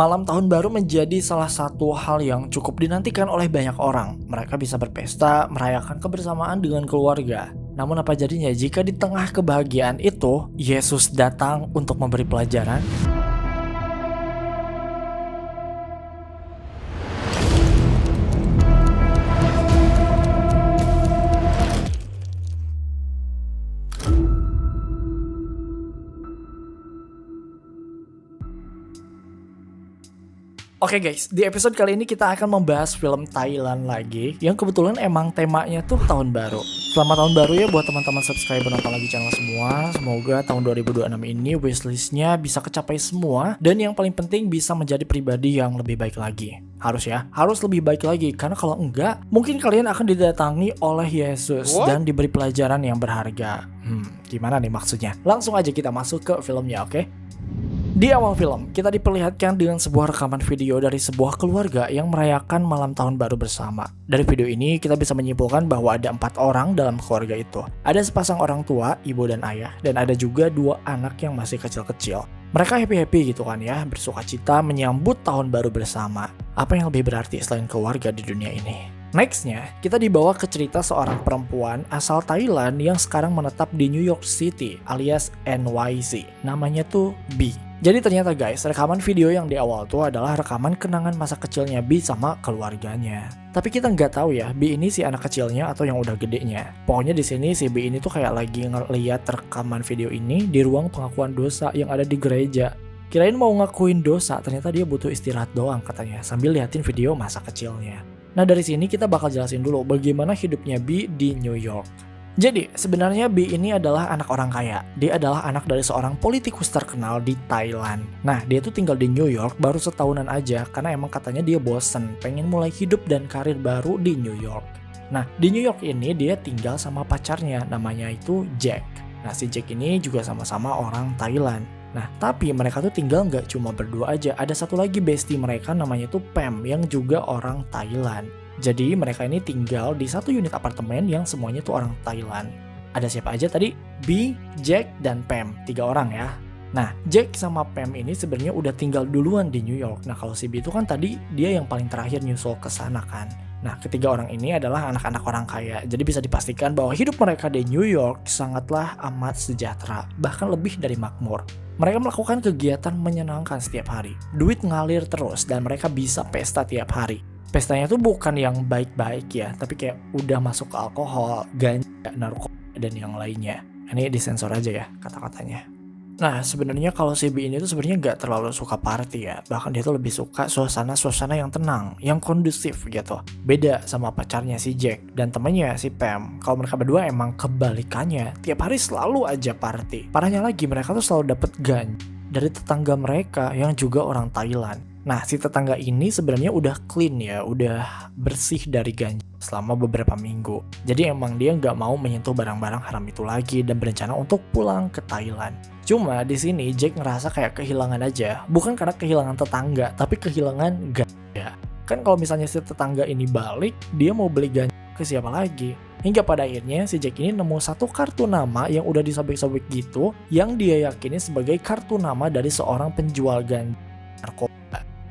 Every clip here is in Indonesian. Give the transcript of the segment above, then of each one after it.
Malam tahun baru menjadi salah satu hal yang cukup dinantikan oleh banyak orang. Mereka bisa berpesta, merayakan kebersamaan dengan keluarga. Namun apa jadinya jika di tengah kebahagiaan itu, Yesus datang untuk memberi pelajaran? Oke guys, di episode kali ini kita akan membahas film Thailand lagi yang kebetulan emang temanya tuh tahun baru. Selamat tahun baru ya buat teman-teman subscriber nonton lagi channel semua. Semoga tahun 2026 ini wishlistnya bisa kecapai semua dan yang paling penting bisa menjadi pribadi yang lebih baik lagi. Harus lebih baik lagi karena kalau enggak mungkin kalian akan didatangi oleh Yesus dan diberi pelajaran yang berharga. Gimana nih maksudnya? Langsung aja kita masuk ke filmnya, oke? Di awal film, kita diperlihatkan dengan sebuah rekaman video dari sebuah keluarga yang merayakan malam tahun baru bersama. Dari video ini, kita bisa menyimpulkan bahwa ada 4 orang dalam keluarga itu. Ada sepasang orang tua, ibu dan ayah, dan ada juga 2 anak yang masih kecil-kecil. Mereka happy-happy gitu kan ya, bersuka cita menyambut tahun baru bersama. Apa yang lebih berarti selain keluarga di dunia ini? Nextnya, kita dibawa ke cerita seorang perempuan asal Thailand yang sekarang menetap di New York City alias NYC. Namanya tuh B. Jadi ternyata guys, rekaman video yang di awal tuh adalah rekaman kenangan masa kecilnya B sama keluarganya. Tapi kita nggak tahu ya, B ini si anak kecilnya atau yang udah gedenya. Pokoknya di sini si B ini tuh kayak lagi ngeliat rekaman video ini di ruang pengakuan dosa yang ada di gereja. Kirain mau ngakuin dosa, ternyata dia butuh istirahat doang katanya, sambil liatin video masa kecilnya. Nah dari sini kita bakal jelasin dulu bagaimana hidupnya B di New York. Jadi, sebenarnya B ini adalah anak orang kaya. Dia adalah anak dari seorang politikus terkenal di Thailand. Nah, dia tuh tinggal di New York baru setahunan aja karena emang katanya dia bosen, pengen mulai hidup dan karir baru di New York. Nah, di New York ini dia tinggal sama pacarnya, namanya itu Jack. Nah, si Jack ini juga sama-sama orang Thailand. Nah, tapi mereka tuh tinggal nggak cuma berdua aja. Ada satu lagi bestie mereka namanya tuh Pam yang juga orang Thailand. Jadi mereka ini tinggal di satu unit apartemen yang semuanya tuh orang Thailand. Ada siapa aja tadi? B, Jack, dan Pam. 3 orang ya. Nah, Jack sama Pam ini sebenarnya udah tinggal duluan di New York. Nah, kalau si B itu kan tadi dia yang paling terakhir nyusul ke sana kan. Nah, ketiga orang ini adalah anak-anak orang kaya. Jadi bisa dipastikan bahwa hidup mereka di New York sangatlah amat sejahtera, bahkan lebih dari makmur. Mereka melakukan kegiatan menyenangkan setiap hari. Duit ngalir terus dan mereka bisa pesta tiap hari. Pestanya tuh bukan yang baik-baik ya, tapi kayak udah masuk ke alkohol, ganja, narkoba, dan yang lainnya. Ini disensor aja ya kata-katanya. Nah sebenarnya kalau si B ini tuh sebenarnya nggak terlalu suka party ya, bahkan dia tuh lebih suka suasana yang tenang, yang kondusif gitu. Beda sama pacarnya si Jack dan temannya si Pam. Kalau mereka berdua emang kebalikannya, tiap hari selalu aja party. Parahnya lagi mereka tuh selalu dapet ganja dari tetangga mereka yang juga orang Thailand. Nah, si tetangga ini sebenarnya udah clean ya, udah bersih dari ganja selama beberapa minggu. Jadi emang dia nggak mau menyentuh barang-barang haram itu lagi dan berencana untuk pulang ke Thailand. Cuma di sini Jack ngerasa kayak kehilangan aja, bukan karena kehilangan tetangga, tapi kehilangan ganja. Kan kalau misalnya si tetangga ini balik, dia mau beli ganja ke siapa lagi? Hingga pada akhirnya si Jack ini nemu satu kartu nama yang udah disobek-sobek gitu, yang dia yakini sebagai kartu nama dari seorang penjual ganja narkoba.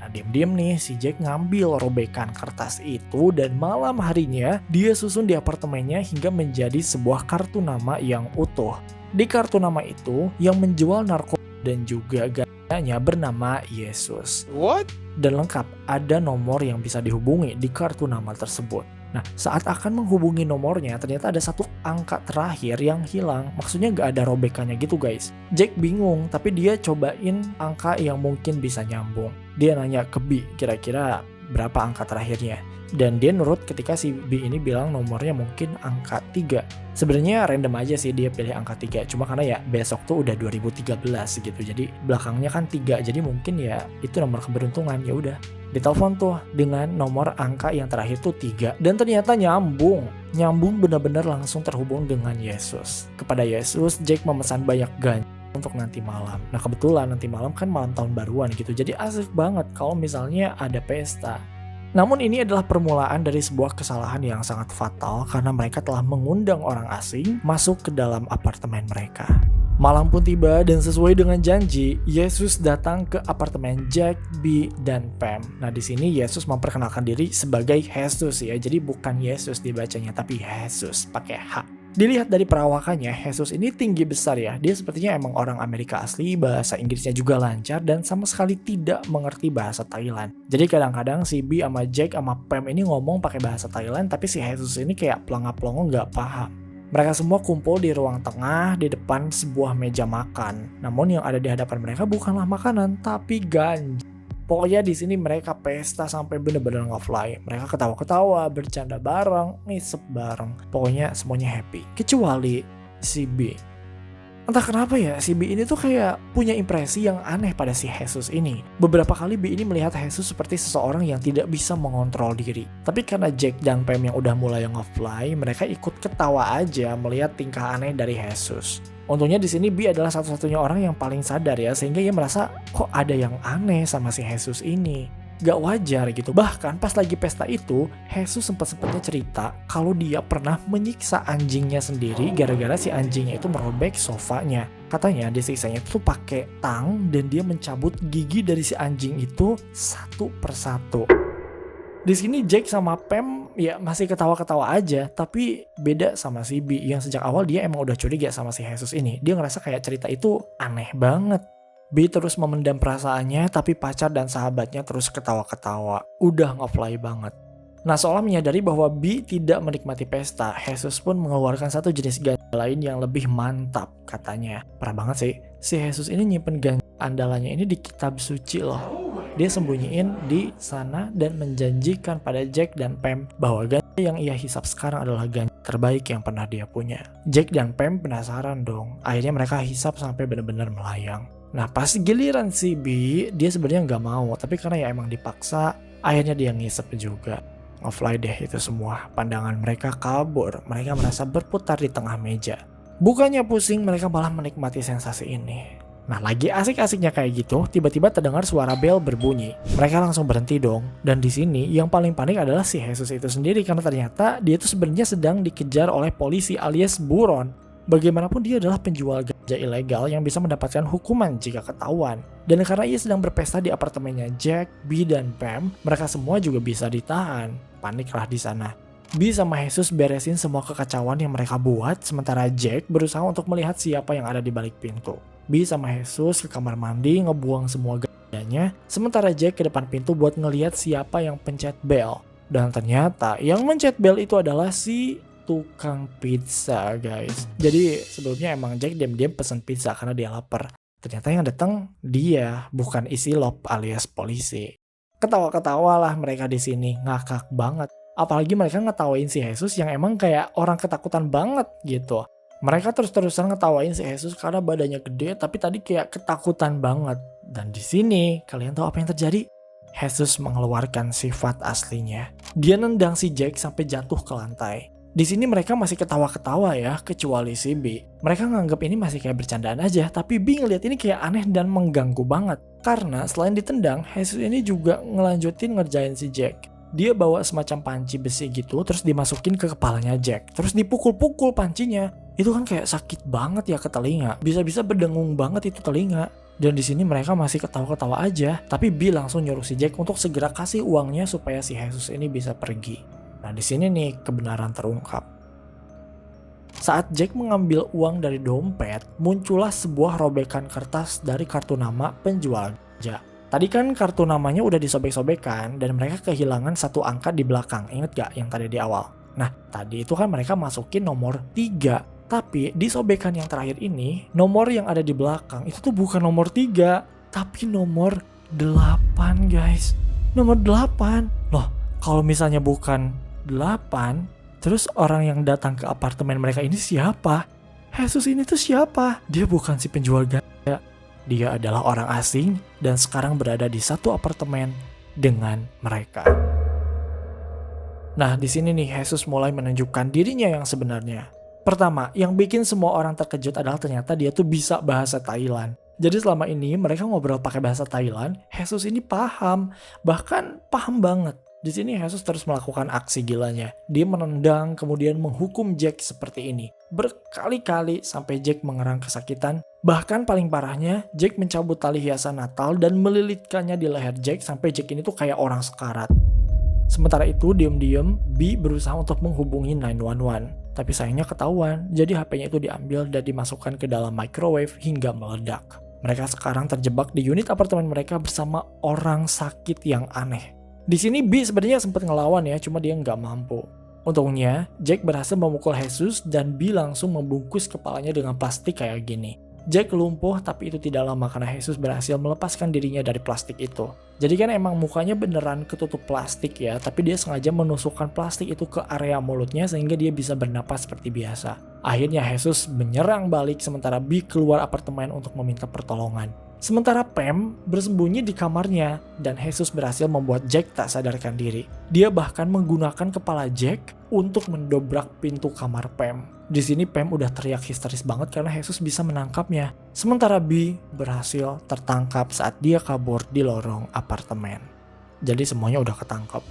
Diam-diam nih si Jack ngambil robekan kertas itu dan malam harinya dia susun di apartemennya hingga menjadi sebuah kartu nama yang utuh. Di kartu nama itu yang menjual narkoba dan juga ganjanya bernama Yesus. What? Dan lengkap ada nomor yang bisa dihubungi di kartu nama tersebut. Nah, saat akan menghubungi nomornya, ternyata ada satu angka terakhir yang hilang. Maksudnya nggak ada robekannya gitu guys. Jack bingung, tapi dia cobain angka yang mungkin bisa nyambung. Dia nanya ke B, kira-kira berapa angka terakhirnya. Dan dia nurut ketika si B ini bilang nomornya mungkin angka 3. Sebenarnya random aja sih dia pilih angka 3. Cuma karena ya besok tuh udah 2013 gitu. Jadi belakangnya kan 3. Jadi mungkin ya itu nomor keberuntungan. Ya udah. Ditelepon tuh dengan nomor angka yang terakhir tuh 3. Dan ternyata nyambung benar-benar langsung terhubung dengan Yesus. Kepada Yesus, Jack memesan banyak ganja untuk nanti malam. Nah kebetulan nanti malam kan malam tahun baruan gitu. Jadi asik banget kalau misalnya ada pesta. Namun ini adalah permulaan dari sebuah kesalahan yang sangat fatal karena mereka telah mengundang orang asing masuk ke dalam apartemen mereka. Malam pun tiba dan sesuai dengan janji, Yesus datang ke apartemen Jack, B, dan Pam. Nah, di sini Yesus memperkenalkan diri sebagai Jesus ya. Jadi bukan Yesus dibacanya, tapi Jesus pakai H. Dilihat dari perawakannya, Jesus ini tinggi besar ya. Dia sepertinya emang orang Amerika asli, bahasa Inggrisnya juga lancar dan sama sekali tidak mengerti bahasa Thailand. Jadi kadang-kadang si B sama Jack sama Pam ini ngomong pakai bahasa Thailand, tapi si Jesus ini kayak pelongo-pelongo nggak paham. Mereka semua kumpul di ruang tengah di depan sebuah meja makan. Namun yang ada di hadapan mereka bukanlah makanan, tapi ganja. Pokoknya di sini mereka pesta sampai bener-bener nge-fly. Mereka ketawa-ketawa, bercanda bareng, ngisep bareng. Pokoknya semuanya happy. Kecuali si B. Entah kenapa ya, si B ini tuh kayak punya impresi yang aneh pada si Jesus ini. Beberapa kali B ini melihat Jesus seperti seseorang yang tidak bisa mengontrol diri. Tapi karena Jack dan Pam yang udah mulai nge-fly, mereka ikut ketawa aja melihat tingkah aneh dari Jesus. Untungnya di sini B adalah satu-satunya orang yang paling sadar ya, sehingga ia merasa kok ada yang aneh sama si Jesus ini. Gak wajar gitu. Bahkan pas lagi pesta itu, Jesus sempat-sempatnya cerita kalau dia pernah menyiksa anjingnya sendiri gara-gara si anjingnya itu merobek sofanya. Katanya disiksanya itu pakai tang dan dia mencabut gigi dari si anjing itu satu persatu. Di sini Jack sama Pam ya masih ketawa-ketawa aja, tapi beda sama si B yang sejak awal dia emang udah curiga sama si Jesus ini. Dia ngerasa kayak cerita itu aneh banget. B terus memendam perasaannya, tapi pacar dan sahabatnya terus ketawa-ketawa. Udah nge-fly banget. Nah, seolah menyadari bahwa B tidak menikmati pesta, Jesus pun mengeluarkan satu jenis ganja lain yang lebih mantap, katanya. Parah banget sih, si Jesus ini nyimpen ganja andalannya ini di kitab suci loh. Dia sembunyiin di sana dan menjanjikan pada Jack dan Pam bahwa ganja yang ia hisap sekarang adalah ganja terbaik yang pernah dia punya. Jack dan Pam penasaran dong, akhirnya mereka hisap sampai benar-benar melayang. Nah pas giliran si B, dia sebenarnya nggak mau, tapi karena ya emang dipaksa, akhirnya dia ngisep juga. Nge-fly deh itu semua, pandangan mereka kabur, mereka merasa berputar di tengah meja. Bukannya pusing, mereka malah menikmati sensasi ini. Nah lagi asik-asiknya kayak gitu, tiba-tiba terdengar suara bel berbunyi. Mereka langsung berhenti dong, dan di sini yang paling panik adalah si Jesus itu sendiri karena ternyata dia itu sebenarnya sedang dikejar oleh polisi alias buron. Bagaimanapun dia adalah penjual ganja ilegal yang bisa mendapatkan hukuman jika ketahuan. Dan karena ia sedang berpesta di apartemennya Jack, B, dan Pam, mereka semua juga bisa ditahan. Paniklah di sana. B sama Jesus beresin semua kekacauan yang mereka buat, sementara Jack berusaha untuk melihat siapa yang ada di balik pintu. B sama Jesus ke kamar mandi ngebuang semua ganjanya, sementara Jack ke depan pintu buat ngelihat siapa yang pencet bel. Dan ternyata yang mencet bel itu adalah si tukang pizza, guys. Jadi sebelumnya emang Jack diam-diam pesen pizza karena dia lapar. Ternyata yang datang dia, bukan isi lop alias polisi. Ketawa-ketawa lah mereka di sini, ngakak banget. Apalagi mereka ngetawain si Jesus yang emang kayak orang ketakutan banget gitu. Mereka terus-terusan ngetawain si Jesus karena badannya gede, tapi tadi kayak ketakutan banget. Dan di sini kalian tahu apa yang terjadi? Jesus mengeluarkan sifat aslinya. Dia nendang si Jack sampai jatuh ke lantai. Di sini mereka masih ketawa-ketawa ya, kecuali si B. Mereka nganggap ini masih kayak bercandaan aja, tapi B ngeliat ini kayak aneh dan mengganggu banget. Karena selain ditendang, Jesus ini juga ngelanjutin ngerjain si Jack. Dia bawa semacam panci besi gitu, terus dimasukin ke kepalanya Jack. Terus dipukul-pukul pancinya. Itu kan kayak sakit banget ya ke telinga. Bisa-bisa berdengung banget itu telinga. Dan di sini mereka masih ketawa-ketawa aja, tapi B langsung nyuruh si Jack untuk segera kasih uangnya supaya si Jesus ini bisa pergi. Nah di sini nih kebenaran terungkap. Saat Jack mengambil uang dari dompet, muncullah sebuah robekan kertas dari kartu nama penjual ganja. Tadi kan kartu namanya udah disobek-sobekan dan mereka kehilangan satu angka di belakang. Ingat gak yang tadi di awal? Nah tadi itu kan mereka masukin nomor 3. Tapi di sobekan yang terakhir ini, nomor yang ada di belakang itu tuh bukan nomor 3, tapi nomor 8 guys. Nomor 8. Loh kalau misalnya bukan 8, terus orang yang datang ke apartemen mereka ini siapa? Jesus ini tuh siapa? Dia bukan si penjual ganja. Dia adalah orang asing dan sekarang berada di satu apartemen dengan mereka. Nah, di sini nih Jesus mulai menunjukkan dirinya yang sebenarnya. Pertama, yang bikin semua orang terkejut adalah ternyata dia tuh bisa bahasa Thailand. Jadi selama ini mereka ngobrol pakai bahasa Thailand, Jesus ini paham, bahkan paham banget. Di sini Jesus terus melakukan aksi gilanya. Dia menendang kemudian menghukum Jack seperti ini. berkali-kali sampai Jack mengerang kesakitan. Bahkan paling parahnya, Jack mencabut tali hiasan Natal dan melilitkannya di leher Jack sampai Jack ini tuh kayak orang sekarat. Sementara itu, diam-diam B berusaha untuk menghubungi 911. Tapi sayangnya ketahuan, jadi HP-nya itu diambil dan dimasukkan ke dalam microwave hingga meledak. Mereka sekarang terjebak di unit apartemen mereka bersama orang sakit yang aneh. Di sini B sebenarnya sempat ngelawan ya, cuma dia nggak mampu. Untungnya, Jack berhasil memukul Jesus dan B langsung membungkus kepalanya dengan plastik kayak gini. Jack lumpuh, tapi itu tidak lama karena Jesus berhasil melepaskan dirinya dari plastik itu. Jadi kan emang mukanya beneran ketutup plastik ya, tapi dia sengaja menusukkan plastik itu ke area mulutnya sehingga dia bisa bernapas seperti biasa. Akhirnya Jesus menyerang balik sementara B keluar apartemen untuk meminta pertolongan. Sementara Pam bersembunyi di kamarnya dan Jesus berhasil membuat Jack tak sadarkan diri. Dia bahkan menggunakan kepala Jack untuk mendobrak pintu kamar Pam. Di sini Pam udah teriak histeris banget karena Jesus bisa menangkapnya. Sementara B berhasil tertangkap saat dia kabur di lorong apartemen. Jadi semuanya udah ketangkap.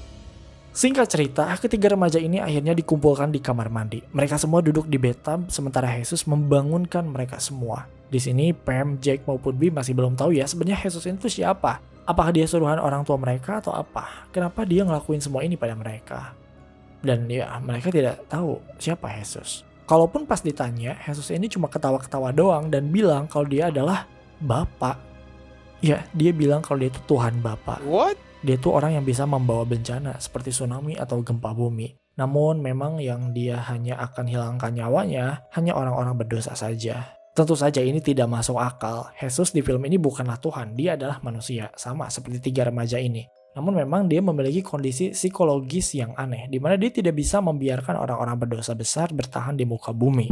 Singkat cerita, ketiga remaja ini akhirnya dikumpulkan di kamar mandi. Mereka semua duduk di bathtub sementara Jesus membangunkan mereka semua. Di sini Pam, Jack maupun B masih belum tahu ya sebenarnya Jesus itu siapa. Apakah dia suruhan orang tua mereka atau apa? Kenapa dia ngelakuin semua ini pada mereka? Dan ya mereka tidak tahu siapa Jesus. Kalaupun pas ditanya, Jesus ini cuma ketawa-ketawa doang dan bilang kalau dia adalah Bapak. Ya, dia bilang kalau dia itu Tuhan Bapak. What? Dia itu orang yang bisa membawa bencana seperti tsunami atau gempa bumi. Namun memang yang dia hanya akan hilangkan nyawanya hanya orang-orang berdosa saja. Tentu saja ini tidak masuk akal. Jesus di film ini bukanlah Tuhan, dia adalah manusia, sama seperti tiga remaja ini. Namun memang dia memiliki kondisi psikologis yang aneh, di mana dia tidak bisa membiarkan orang-orang berdosa besar bertahan di muka bumi.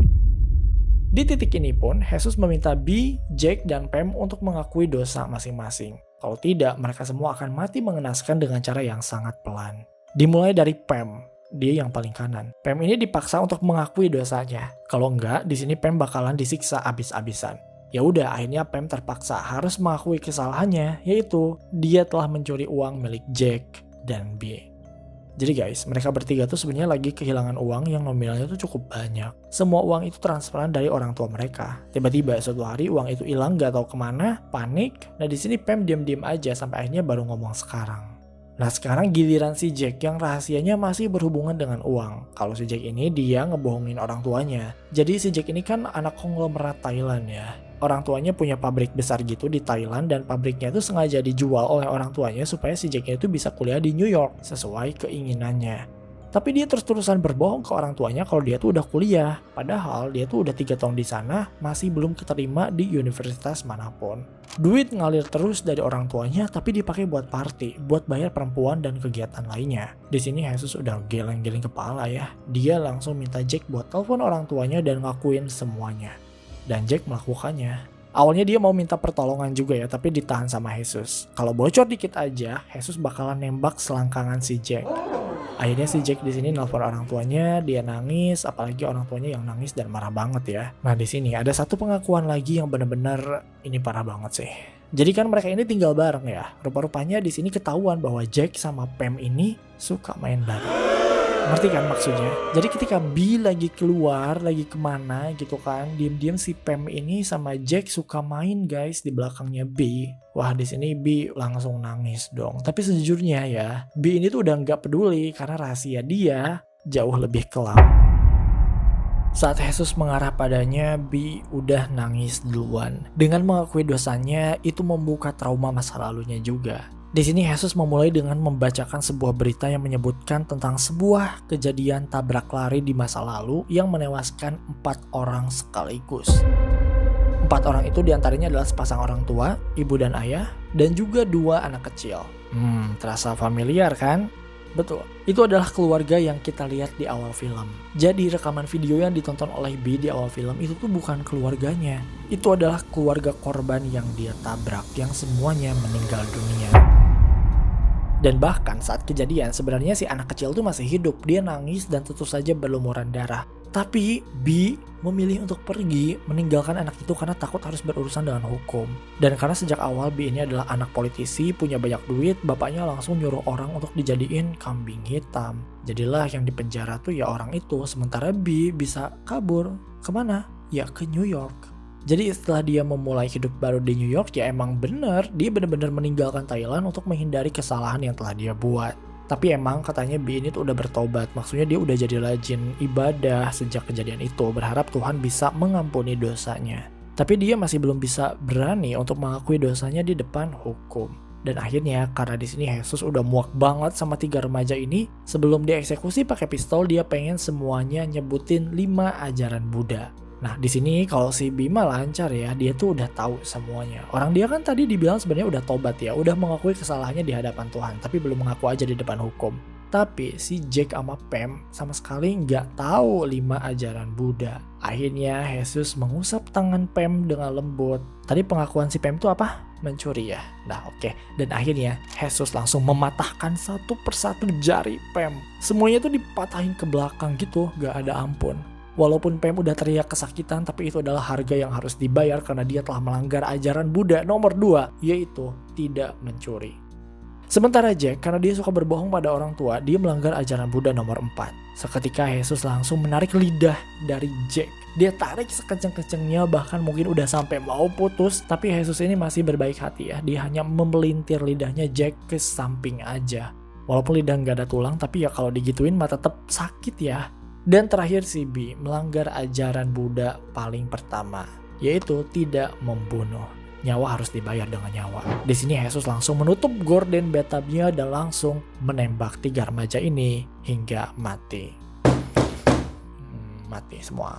Di titik ini pun, Jesus meminta B, Jack, dan Pam untuk mengakui dosa masing-masing. Kalau tidak, mereka semua akan mati mengenaskan dengan cara yang sangat pelan. Dimulai dari Pam. Dia yang paling kanan. Pam ini dipaksa untuk mengakui dosanya. Kalau enggak, di sini Pam bakalan disiksa abis-abisan. Ya udah, akhirnya Pam terpaksa harus mengakui kesalahannya, yaitu dia telah mencuri uang milik Jack dan B. Jadi guys, mereka bertiga tuh sebenarnya lagi kehilangan uang yang nominalnya tuh cukup banyak. Semua uang itu transferan dari orang tua mereka. Tiba-tiba suatu hari uang itu hilang, gak tahu kemana, panik. Nah di sini Pam diam-diam aja sampai akhirnya baru ngomong sekarang. Nah sekarang giliran si Jack yang rahasianya masih berhubungan dengan uang. Kalau si Jack ini dia ngebohongin orang tuanya. Jadi si Jack ini kan anak konglomerat Thailand ya. Orang tuanya punya pabrik besar gitu di Thailand dan pabriknya itu sengaja dijual oleh orang tuanya supaya si Jacknya itu bisa kuliah di New York sesuai keinginannya. Tapi dia terus-terusan berbohong ke orang tuanya kalau dia tuh udah kuliah. Padahal dia tuh udah 3 tahun di sana masih belum keterima di universitas manapun. Duit ngalir terus dari orang tuanya tapi dipakai buat party, buat bayar perempuan dan kegiatan lainnya. Di sini Jesus udah geleng-geleng kepala ya. Dia langsung minta Jack buat telepon orang tuanya dan ngakuin semuanya. Dan Jack melakukannya. Awalnya dia mau minta pertolongan juga ya, tapi ditahan sama Jesus. Kalau bocor dikit aja, Jesus bakalan nembak selangkangan si Jack. Akhirnya si Jack di sini nelpon orang tuanya, dia nangis, apalagi orang tuanya yang nangis dan marah banget ya. Nah di sini ada satu pengakuan lagi yang benar-benar ini parah banget sih. Jadi kan mereka ini tinggal bareng ya. Rupa-rupanya di sini ketahuan bahwa Jack sama Pam ini suka main bareng. Ngerti kan maksudnya? Jadi ketika B lagi keluar, lagi kemana gitu kan, diam-diam si Pam ini sama Jack suka main guys di belakangnya B. Wah di sini B langsung nangis dong. Tapi sejujurnya ya, B ini tuh udah nggak peduli karena rahasia dia jauh lebih kelam. Saat Jesus mengarah padanya, B udah nangis duluan. Dengan mengakui dosanya, itu membuka trauma masa lalunya juga. Di sini Jesus memulai dengan membacakan sebuah berita yang menyebutkan tentang sebuah kejadian tabrak lari di masa lalu yang menewaskan 4 orang sekaligus. 4 orang itu diantaranya adalah sepasang orang tua, ibu dan ayah, dan juga 2 anak kecil. Terasa familiar kan? Betul, itu adalah keluarga yang kita lihat di awal film. Jadi rekaman video yang ditonton oleh B di awal film itu tuh bukan keluarganya. Itu adalah keluarga korban yang dia tabrak, yang semuanya meninggal dunia. Dan bahkan saat kejadian sebenarnya si anak kecil tuh masih hidup, dia nangis dan tentu saja berlumuran darah. Tapi B memilih untuk pergi meninggalkan anak itu karena takut harus berurusan dengan hukum. Dan karena sejak awal B ini adalah anak politisi, punya banyak duit, bapaknya langsung nyuruh orang untuk dijadiin kambing hitam. Jadilah yang dipenjara tuh ya orang itu, sementara B bisa kabur Kemana? Ya ke New York. Jadi setelah dia memulai hidup baru di New York, ya emang bener, dia bener-bener meninggalkan Thailand untuk menghindari kesalahan yang telah dia buat. Tapi emang katanya B ini tuh udah bertobat, maksudnya dia udah jadi rajin ibadah sejak kejadian itu, berharap Tuhan bisa mengampuni dosanya. Tapi dia masih belum bisa berani untuk mengakui dosanya di depan hukum. Dan akhirnya karena di sini Jesus udah muak banget sama 3 remaja ini, sebelum dia eksekusi pakai pistol, dia pengen semuanya nyebutin 5 ajaran Buddha. Nah di sini kalau si Bima lancar ya, dia tuh udah tahu semuanya. Orang dia kan tadi dibilang sebenarnya udah tobat ya, udah mengakui kesalahannya di hadapan Tuhan, tapi belum mengaku aja di depan hukum. Tapi si Jack sama Pam sama sekali nggak tahu 5 ajaran Buddha. Akhirnya Jesus mengusap tangan Pam dengan lembut. Tadi pengakuan si Pam itu apa? Mencuri ya. Nah oke. Dan akhirnya Jesus langsung mematahkan satu persatu jari Pam. Semuanya tuh dipatahin ke belakang gitu, gak ada ampun. Walaupun Pam udah teriak kesakitan, tapi itu adalah harga yang harus dibayar karena dia telah melanggar ajaran Buddha nomor 2, yaitu tidak mencuri. Sementara Jack, karena dia suka berbohong pada orang tua, dia melanggar ajaran Buddha nomor 4. Seketika Jesus langsung menarik lidah dari Jack. Dia tarik sekenceng-kencengnya, bahkan mungkin udah sampai mau putus, tapi Jesus ini masih berbaik hati ya. Dia hanya memelintir lidahnya Jack ke samping aja. Walaupun lidah nggak ada tulang, tapi ya kalau digituin mah tetap sakit ya. Dan terakhir si B melanggar ajaran Buddha paling pertama, yaitu tidak membunuh. Nyawa harus dibayar dengan nyawa. Di sini Jesus langsung menutup gorden bathtubnya dan langsung menembak 3 remaja ini hingga mati. Mati semua.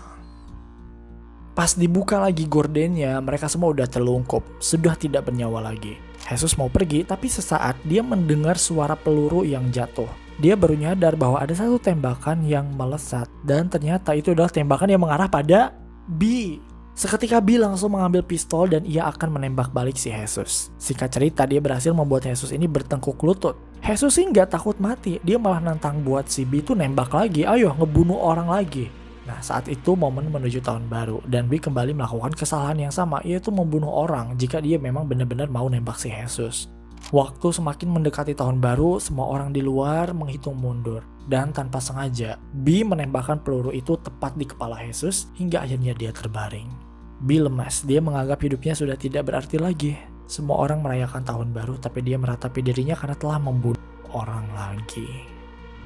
Pas dibuka lagi gordennya, mereka semua udah terlungkup, sudah tidak bernyawa lagi. Jesus mau pergi, tapi sesaat dia mendengar suara peluru yang jatuh. Dia baru nyadar bahwa ada satu tembakan yang melesat, dan ternyata itu adalah tembakan yang mengarah pada B. Seketika B langsung mengambil pistol dan ia akan menembak balik si Jesus. Singkat cerita, dia berhasil membuat Jesus ini bertengkuk lutut. Jesus sih nggak takut mati, dia malah nantang buat si B itu nembak lagi, ayo ngebunuh orang lagi. Nah saat itu momen menuju tahun baru, dan B kembali melakukan kesalahan yang sama, yaitu membunuh orang jika dia memang benar-benar mau nembak si Jesus. Waktu semakin mendekati tahun baru, semua orang di luar menghitung mundur. Dan tanpa sengaja, B menembakkan peluru itu tepat di kepala Jesus hingga akhirnya dia terbaring. B lemas, dia menganggap hidupnya sudah tidak berarti lagi. Semua orang merayakan tahun baru, tapi dia meratapi dirinya karena telah membunuh orang lagi.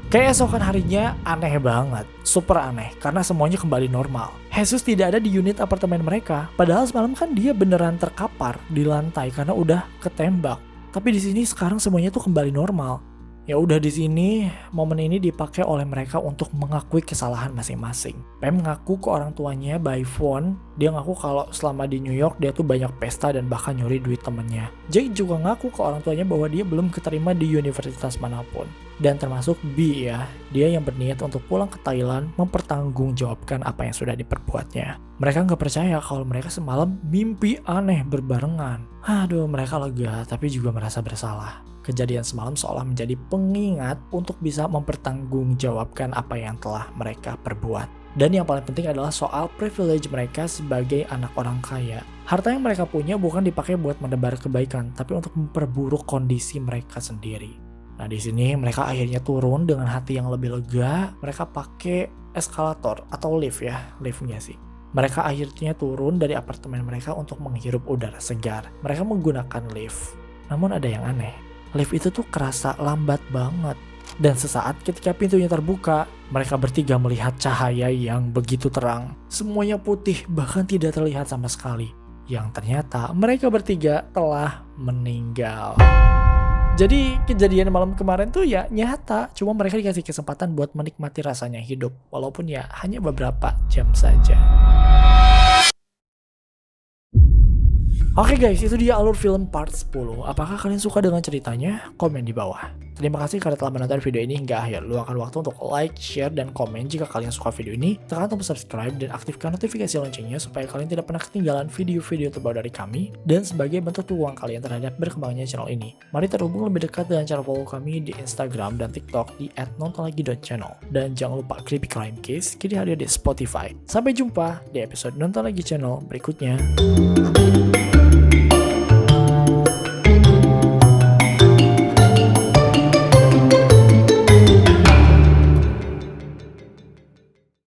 Keesokan harinya aneh banget, super aneh, karena semuanya kembali normal. Jesus tidak ada di unit apartemen mereka, padahal semalam kan dia beneran terkapar di lantai karena udah ketembak. Tapi di sini sekarang semuanya tuh kembali normal. Ya udah di sini momen ini dipakai oleh mereka untuk mengakui kesalahan masing-masing. Pam ngaku ke orang tuanya by phone. Dia ngaku kalau selama di New York dia tuh banyak pesta dan bahkan nyuri duit temennya. Jake juga ngaku ke orang tuanya bahwa dia belum keterima di universitas manapun. Dan termasuk B ya, dia yang berniat untuk pulang ke Thailand mempertanggungjawabkan apa yang sudah diperbuatnya. Mereka nggak percaya kalau mereka semalam mimpi aneh berbarengan. Aduh, mereka lega tapi juga merasa bersalah. Kejadian semalam seolah menjadi pengingat untuk bisa mempertanggungjawabkan apa yang telah mereka perbuat. Dan yang paling penting adalah soal privilege mereka sebagai anak orang kaya. Harta yang mereka punya bukan dipakai buat menebar kebaikan, tapi untuk memperburuk kondisi mereka sendiri. Nah di sini mereka akhirnya turun dengan hati yang lebih lega. Mereka pakai eskalator atau lift ya, liftnya sih. Mereka akhirnya turun dari apartemen mereka untuk menghirup udara segar. Mereka menggunakan lift. Namun ada yang aneh. Lift itu tuh kerasa lambat banget. Dan sesaat ketika pintunya terbuka, mereka bertiga melihat cahaya yang begitu terang. Semuanya putih, bahkan tidak terlihat sama sekali. Yang ternyata mereka bertiga telah meninggal. Jadi kejadian malam kemarin tuh ya nyata. Cuma mereka dikasih kesempatan buat menikmati rasanya hidup. Walaupun ya hanya beberapa jam saja. Oke guys, itu dia alur film part 10. Apakah kalian suka dengan ceritanya? Komen di bawah. Terima kasih karena telah menonton video ini hingga akhir. Luangkan waktu untuk like, share, dan komen jika kalian suka video ini. Tekan tombol subscribe dan aktifkan notifikasi loncengnya supaya kalian tidak pernah ketinggalan video-video terbaru dari kami. Dan sebagai bentuk dukungan kalian terhadap berkembangnya channel ini, mari terhubung lebih dekat dengan cara follow kami di Instagram dan TikTok di @nontonlagi.channel. Dan jangan lupa Creepy Crime Case kini hadir di Spotify. Sampai jumpa di episode Nonton Lagi Channel berikutnya.